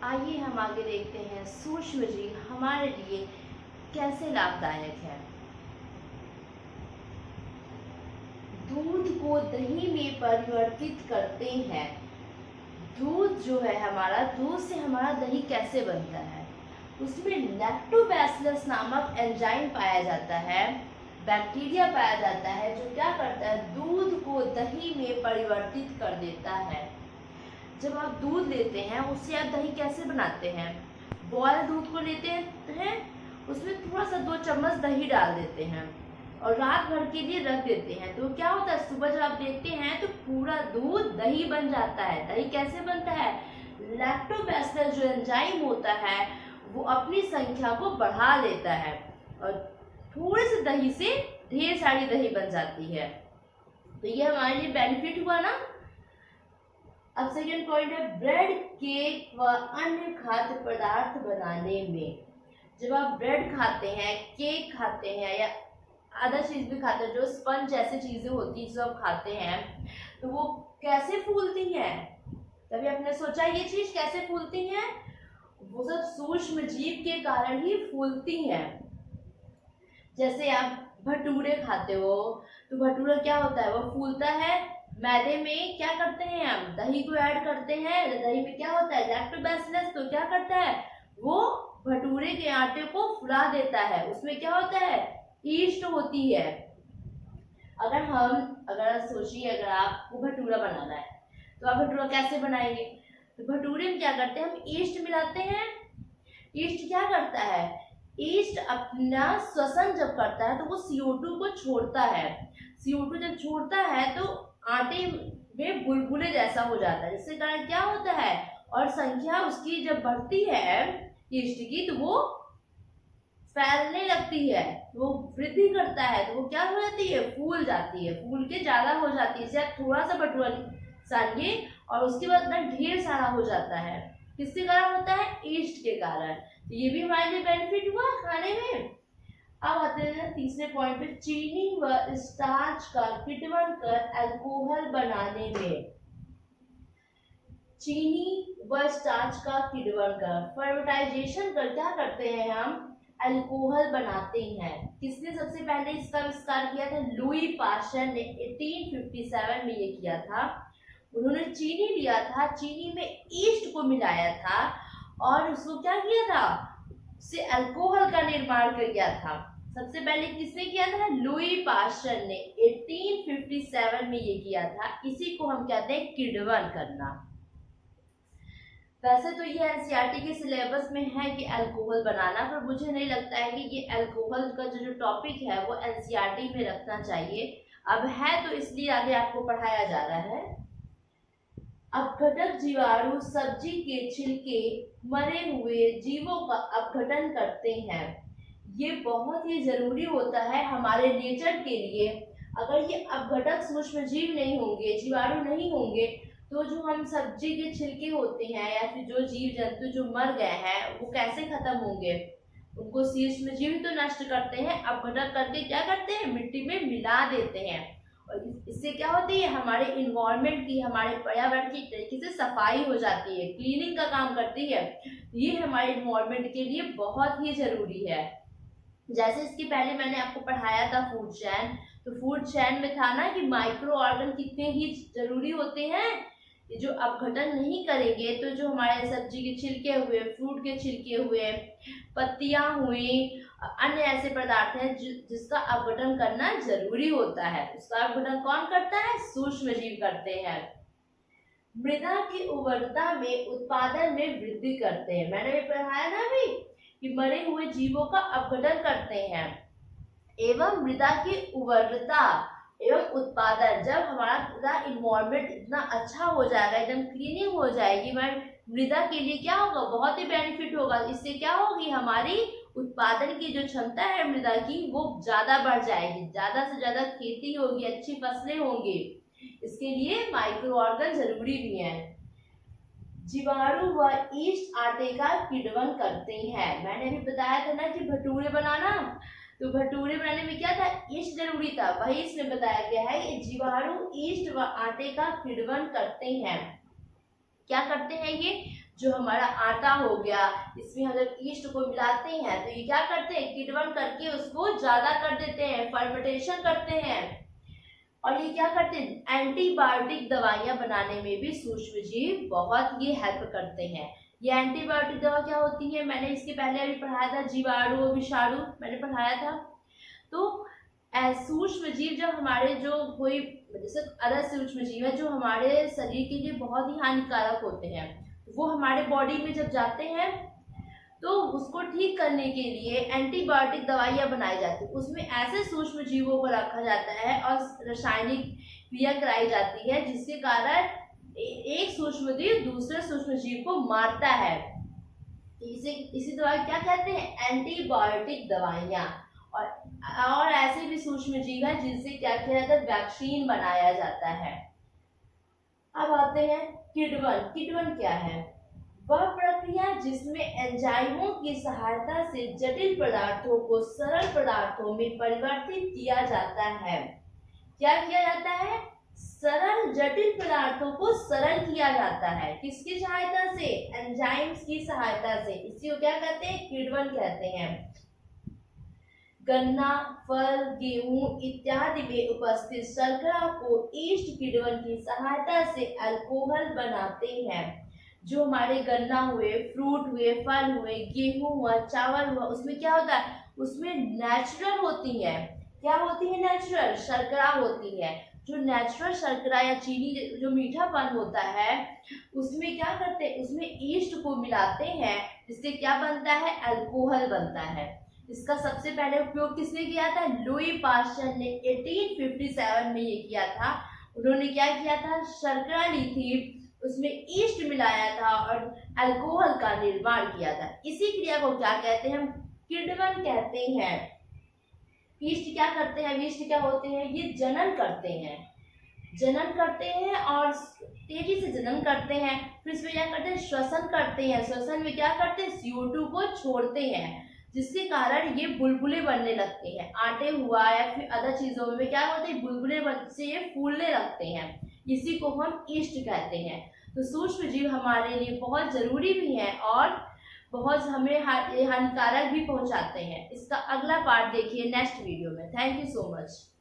आइए हम आगे देखते हैं सूक्ष्म जीव हमारे लिए कैसे लाभदायक है। दूध को दही में परिवर्तित करते हैं। दूध जो है हमारा, दूध से हमारा दही कैसे बनता है, उसमें लैक्टोबैसिलस नामक एंजाइम पाया जाता है, बैक्टीरिया पाया जाता है, जो क्या करता है, दूध को दही में परिवर्तित कर देता है। जब आप दूध लेते हैं उससे आप दही कैसे बनाते हैं, बॉयल दूध को लेते हैं, उसमें थोड़ा सा 2 चम्मच दही डाल देते हैं और रात भर के लिए रख देते हैं। तो क्या होता है, सुबह जब आप देखते हैं तो पूरा दूध दही बन जाता है। दही कैसे बनता है, लैक्टोबैसिलस जो एंजाइम होता है वो अपनी संख्या को बढ़ा देता है और थोड़े से दही से ढेर सारी दही बन जाती है। तो ये हमारे लिए बेनिफिट हुआ ना। अब सेकेंड पॉइंट है ब्रेड, केक व अन्य खाद्य पदार्थ बनाने में। जब आप ब्रेड खाते हैं, केक खाते हैं या अदर चीज भी खाते हैं, जो स्पंज जैसी चीजें होती है जो आप खाते हैं, तो वो कैसे फूलती हैं? कभी आपने सोचा ये चीज कैसे फूलती हैं? वो सब सूक्ष्म जीव के कारण ही फूलती हैं। जैसे आप भटूरे खाते हो तो भटूरा क्या होता है, वो फूलता है। मैदे में क्या करते हैं, हम दही को ऐड करते हैं, दही में क्या होता है, लैक्टोबैसिलस, तो क्या करता है, वो भटूरे के आटे को फुला देता है। उसमें क्या होता है, ईस्ट होती है। अगर सोचिए, अगर आपको भटूरा बनाना है तो आप भटूरा कैसे बनाएंगे? तो भटूरे में क्या करते हैं, हम ईस्ट मिलाते हैं। ईस्ट क्या करता है, ईस्ट अपना श्वसन जब करता है तो वो CO2 को छोड़ता है। CO2 जब छोड़ता है तो आटे में बुलबुले जैसा हो जाता है, जिसके कारण क्या होता है, और संख्या उसकी जब बढ़ती है ईस्ट की तो वो फैलने लगती है, वो वृद्धि करता है, तो वो क्या हो जाती है, फूल जाती है, फूल के ज्यादा हो जाती है। आप थोड़ा सा भटूरा सानिए और उसके बाद ना ढेर सारा हो जाता है। किसके कारण होता है, ईस्ट के कारण। तो ये भी हमारे लिए बेनिफिट हुआ खाने में। अब आते हैं तीसरे पॉइंट पे, चीनी व स्टार्च का किण्वन कर अल्कोहल बनाने में। चीनी व स्टार्च का किण्वन कर, फर्मेंटाइजेशन कर क्या करते हैं, हम अल्कोहल बनाते हैं। किसने सबसे पहले इसका आविष्कार किया था? लुई पाश्चर ने 1857 में ये किया था। उन्होंने चीनी लिया था, चीनी में ईस्ट को मिलाया था और उसको क्या किया था, उससे अल्कोहल का निर्माण कर गया था। सबसे पहले किसने किया था? लुई पाश्चर ने 1857 में ये किया था। इसी को हम कहते हैं किण्वन करना। वैसे तो ये एनसीईआरटी के सिलेबस में है कि अल्कोहल बनाना, पर मुझे नहीं लगता है कि ये अल्कोहल का जो टॉपिक है वो एनसीईआरटी में रखना चाहिए। अब है तो इसलिए आगे आपको पढ़ाया जा रहा है। अपघटक जीवाणु सब्जी के छिलके मरे हुए जीवों का अपघटन करते हैं। ये बहुत ही जरूरी होता है हमारे नेचर के लिए। अगर ये अपघटक सूक्ष्म जीव नहीं होंगे, जीवाणु नहीं होंगे, तो जो हम सब्जी के छिलके होते हैं या फिर जो जीव जंतु जो मर गए हैं वो कैसे खत्म होंगे? उनको सूक्ष्म जीव तो नष्ट करते हैं, अपघटन करके क्या करते हैं, मिट्टी में मिला देते हैं। और इससे क्या होती है, हमारे इन्वायरमेंट की, हमारे पर्यावरण की तरीके से सफाई हो जाती है, क्लीनिंग का काम करती है। ये हमारे इन्वायरमेंट के लिए बहुत ही जरूरी है। जैसे इसके पहले मैंने आपको पढ़ाया था फूड चैन, तो फूड चैन में था ना कि माइक्रो ऑर्गन कितने ही जरूरी होते हैं। ये जो अपघटन नहीं करेंगे तो जो हमारे सब्जी के छिलके हुए, फ्रूट के छिलके हुए, पत्तियां हुई, अन्य ऐसे पदार्थ हैं जिसका अपघटन करना जरूरी होता है। उसका अपघटन कौन करता है? सूक्ष्म जीव करते हैं। मृदा की उर्वरता में, उत्पादन में वृद्धि करते हैं। मैंने भी पढ़ाया ना अभी कि मरे हुए जीवों का अपघटन करते हैं। एवं मृदा की उर्वरता एवं उत्पादन, जब हमारा पूरा इन्वायरमेंट इतना अच्छा हो जाएगा, एकदम क्लीनिंग हो जाएगी, मृदा के लिए क्या होगा, बहुत ही बेनिफिट होगा। इससे क्या होगी, हमारी उत्पादन की जो क्षमता है मृदा की वो ज्यादा बढ़ जाएगी, ज्यादा से ज्यादा खेती होगी, अच्छी फसलें होंगी। इसके लिए माइक्रो ऑर्गन जरूरी भी है। जीवाणु व ईस्ट आटे का किण्वन करते हैं। मैंने भी बताया था ना कि भटूरे बनाना, तो भटूरे बनाने में क्या था, ईस्ट जरूरी था, वही इसमें बताया गया है कि जीवाणु ईस्ट व आटे का किण्वन करते हैं। क्या करते हैं ये? जो हमारा आटा हो गया, इसमें हम जब ईस्ट को मिलाते हैं तो ये क्या करते हैं, किण्वन करके उसको ज्यादा कर देते हैं, फर्मेंटेशन करते हैं। और ये क्या करते हैं, एंटीबायोटिक दवाइयां बनाने में भी सूक्ष्म जीव बहुत ये हेल्प करते हैं। ये एंटीबायोटिक दवा क्या होती है, मैंने इसके पहले अभी पढ़ाया था, जीवाणु विषाणु मैंने पढ़ाया था। तो सूक्ष्म जीव जब हमारे जो कोई जैसे अदर सूक्ष्म जीव है जो हमारे शरीर के लिए बहुत ही हानिकारक होते हैं, वो हमारे बॉडी में जब जाते हैं तो उसको ठीक करने के लिए एंटीबायोटिक दवाइयां बनाई जाती है। उसमें ऐसे सूक्ष्म जीवों को रखा जाता है और रासायनिक क्रिया कराई जाती है जिसके कारण एक सूक्ष्म जीव दूसरे सूक्ष्म जीव को मारता है। इसी दवाई क्या कहते हैं, एंटीबायोटिक दवाइयां। और ऐसे भी सूक्ष्म जीव है जिनसे क्या किया जाता है, वैक्सीन बनाया जाता है। अब आते हैं किण्वन। किण्वन क्या है, वह प्रक्रिया जिसमें एंजाइमों की सहायता से जटिल पदार्थों को सरल पदार्थों में परिवर्तित किया जाता है। क्या किया जाता है, सरल जटिल पदार्थों को सरल किया जाता है। किसकी सहायता से, एंजाइम्स की सहायता से। इसी को क्या कहते हैं, किण्वन कहते हैं। गन्ना, फल, गेहूं इत्यादि में उपस्थित शर्करा को ईस्ट किण्वन की सहायता से अल्कोहल बनाते हैं। जो हमारे गन्ना हुए, फ्रूट हुए, फल हुए, गेहूं हुआ, चावल हुआ, उसमें क्या होता है, उसमें नेचुरल होती है। क्या होती है, नेचुरल शर्करा होती है। जो नेचुरल शर्करा या चीनी जो मीठापन होता है उसमें क्या करते हैं, उसमें ईस्ट को मिलाते हैं जिससे क्या बनता है, अल्कोहल बनता है। इसका सबसे पहले उपयोग किसने किया था, लुई पास्चर ने 1857 में ये किया था। उन्होंने क्या किया था, शर्करा ली थी, उसमें ईस्ट मिलाया था और अल्कोहल का निर्माण किया था। इसी क्रिया को क्या कहते हैं, हम किण्वन कहते हैं। ईस्ट क्या करते हैं, ईस्ट क्या होते हैं, ये जनन करते हैं। जनन करते हैं और तेजी से जनन करते हैं, फिर इसमें क्या करते हैं, श्वसन करते हैं। श्वसन में क्या करते हैं, CO2 को छोड़ते हैं जिसके कारण ये बुलबुले बनने लगते हैं। आटे हुआ या फिर अदर चीजों में क्या होते हैं, बुलबुले बच्चे ये फूलने लगते हैं। इसी को हम ईस्ट कहते हैं। तो सूक्ष्म जीव हमारे लिए बहुत जरूरी भी है और बहुत हमें हानिकारक भी पहुंचाते हैं। इसका अगला पार्ट देखिए नेक्स्ट वीडियो में। Thank you so much.